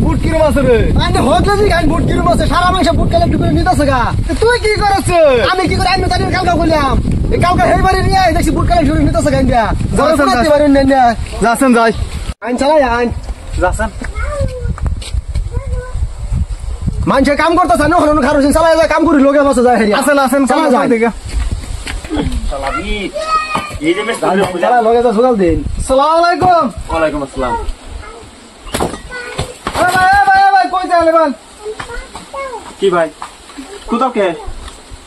বুট কিরম আছে রে? বুট কিরম আছে? সারা মাংস বুট কালেক্ট করে নিতেছে গা। তুই কি করছ? আমি কি করে? আমি তাদের কালকা বললাম কালকা সেই বাড়ি নিয়ে দেখছি বুট কালেক্ট করে নিতেছে গা। যাচ্ছেন যাই আইন চালাই আইন যাচ্ছেন মানুষের কাম করতেছে না হন খারো চালাই যায় কাম করি লোকে বসে যায় আসেন আসেন চালা যায় দেখে লগে তো সকাল দিন। সালাম আলাইকুম। ওয়ালাইকুম আসসালাম। কি ভাই কোথাও কে?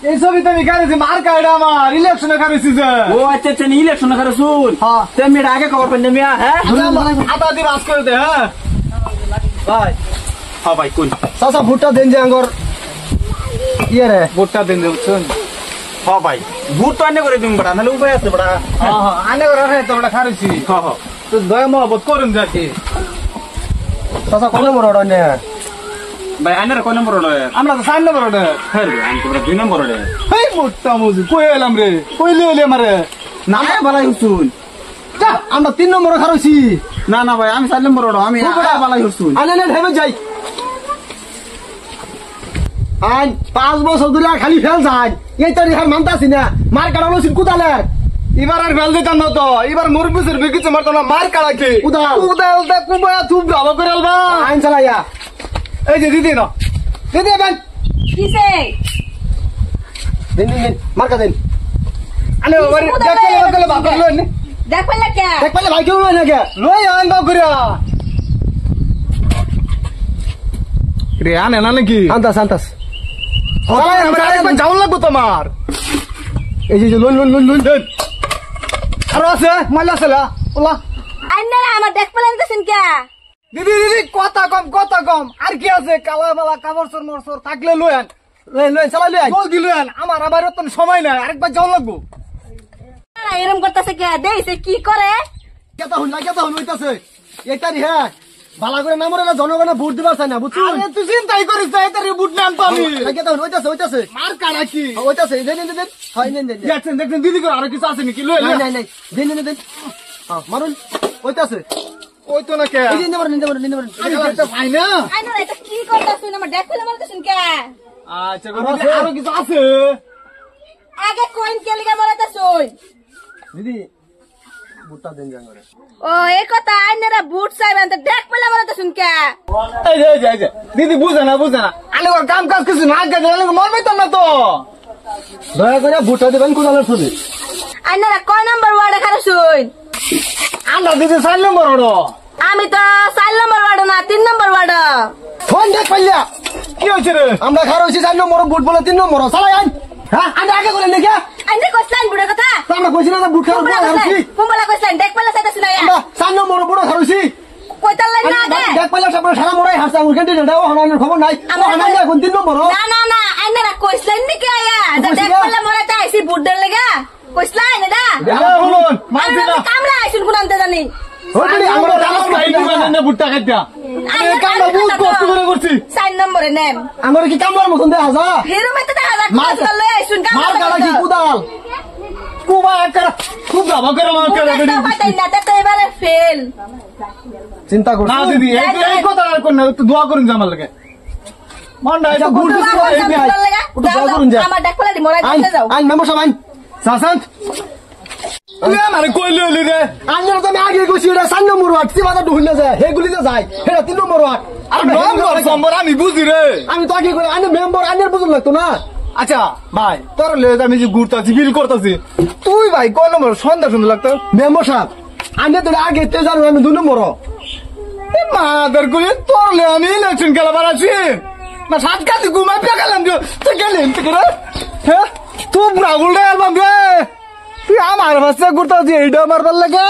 এই ছবিতে আমি খাইছি মার কাটা আমার ইলেকশনে খাইছি যে। ও আচ্ছা আচ্ছা ইলেকশনে খারে শুন। হ্যাঁ তুমি আগে খবর পেন মিয়া। হ্যাঁ আটা দি বাস করে দে। হ্যাঁ ভাই হ্যাঁ ভাই কোন চাচা ভুট্টা দেন যে আঙ্গর ইয়ে রে ভোটটা দেন শুন। হ্যাঁ ভাই ভোট তো আনে করে দিম বড়া নালে উপায় আছে বড়া। হ্যাঁ হ্যাঁ আনে করে রে তো বড়া খাইছি। হ্যাঁ হ্যাঁ তো দয়া মহব্বত করুন যাকে চাচা কোন নম্বর অর্ডার নে ভাই আনের কয় নম্বর ওড়ে? আমরা তো 4 নম্বর অর্ডার। হ্যাঁ রে আমি তো 2 নম্বর ওড়ে। এই ভুট্টা মুজি কই এলাম রে কইলে এলে আমারে না না বালাই হুসুন। আমরা 3 নম্বর খাইছি। না না ভাই আমি 4 নম্বর ওড়ো আমি বালাই হুসুন। আনে নে ঢেবে যাই আই 5 বছর ধরে খালি ফেল যায় এই তারিখ আর মানতাছি না মার কাটালো সিন কুদালে এবার আর ফেল দিতাম না তো এবার মুরবিসের বিকিছে মারতো না মার কাটাকে উদাল উদাল দে কুমায়া তুই ভালো করে আলবা আইন চালাইয়া এই যে দিদি না দিদি বেন কিসে দিন দিন দিন মার্কা দিন আলে ওরে দেখলে বাপ লই নে দেখ পারলা কে দেখ পালে ভাই কেউ লই না কে লই আইন বাপ করে রে আনে না নাকি আনতাস আনতাস ওলাই আমরা একবার যাওন লাগবো তোমার এই যে লুন লুন লুন লুন আর আছে মাল আছে লা ওলা আইনারা আমার দেখ পারলেন তো কে দিদি দিদি কথা কম আর কি আছে কালা বালা কাবরসর মরসর থাকলে লই আন লই চালা লই আন জলদি লই আন আমার আবার তো সময় নাই আরেকবার যাওন লাগবো এরকম করতেছে কে দেইছে কি করে কেতা হুন হইতাছে এটারি হ্যাঁ বালা করে না মরে জনগণে ভোট দিবার চাই না বুঝছিস আরে তুই চিন্তাই করিস না এটারি ভোট নাম তো আমি কেতা হুন হইতাছে মার কাটা কি হইতাছে দেন দেন দেন হয় নেন দেন দেখছেন দিদি করে আর কিছু আছে নাকি লই নাই দেন হ্যাঁ মারুন হইতাছে ওই তো না কে এই নিতে পারেন এটা ভাই না আইনারা এটা কি করতেছ আমার দেখ পারলে মারতেছেন কে আচ্ছা আরো কিছু আছে আগে কোইন কে লিগা মারতেছুন দিদি ভোটটা দেন জাঙ্গরে ও এই কথা আইনারা ভোট চাইবেন তো দেখ পারলে মারতেছুন কে এই যে দিদি বুঝে না আলে ওর কাম কাজ কিছু না আগে গেলে মরবাইতাম না তো দয়া করে ভোটটা দেবেন কোদালের ছবি আইনারা কয় নাম্বার ওয়ার্ডে খারছুন আমরা দিদি 4 নম্বর ওড়ো আমি তো 4 নম্বর ওয়ার্ড না 3 নম্বর ওয়ার্ড ফোন দেখ পাইলা কি হইছে রে আমরা খারো হইছি 4 নম্বর ভোট বলে 3 নম্বর চালাই আইন হ্যাঁ আমি আগে করে নাকি আইনে কইছলেন বুড়া কথা আমরা কইছি না ভোট খারো খারছি কুম্বলা কইছলেন দেখ পারলে চাইতাছ না আমরা 4 নম্বর ভোট খারছি কইতালেন না আগে দেখ পাইলা সব সারা মরাই হাসা ওর কেটে দাও হনানের খবর নাই আমরা এখন 3 নম্বর না আইনারা কইছলেন নাকি আয়া দেখ পারলে মরাতে আইছি ভোট দেন লাগা কইছলেন এটা শুনুন মানছিনা কামলা আইছুন কোন আনতে জানি ওইডি আমরা দালাস খাই দিবেন না ভোটটা খাইতা এই কামটা বহুত কষ্ট করে করছি 4 নম্বরে নেম আমার কি কামলার মতন দেখা যা হেরো মতে দেখা যা কষ্ট লই আইছুন মার কাটা কি কুদাল কুবা একটা খুব ভালো করে মার কাটা দিদি না তো এবারে ফেল চিন্তা করছ না দিদি এই কথা আর কোন না একটু দোয়া করুন জামাল লাগে মন্ডা এটা ভোট দিছি এই ভাই একটু দোয়া করুন যা আমার দেখ পারলে মরাই চলে যাও আইন মেম্বার সাহেব আইন সাসান তুই আমারে কইলি হলি রে আইনের তো আমি আগে কইছি এটা 4 নম্বর ওয়ার্ড সীমাটা ঢুলে যায় হেগুলিতে যায় এটা 3 নম্বর ওয়ার্ড আর নম্বর আমি বুঝি রে আমি তো আগে কই আইনের মেম্বার আইনের বুঝুন লাগতো না আচ্ছা ভাই তোর লে আমি যে ঘুরতাছি বিল করতাছি তুই ভাই কোন নম্বর সুন্দর লাগতো মেম্বার সাহেব আইনে তো আগে তে জানো আমি 2 নম্বর এ মাদার কই তোর লে আমি ইলেকশন খেলাবার আছি না সাত কাছে ঘুমাই পে গেলাম তুই গেলেন তুই রে হ্যাঁ তুই রাহুল রে অ্যালবাম রে তুই আমার ভাষা করতে এইটা মারবার লাগে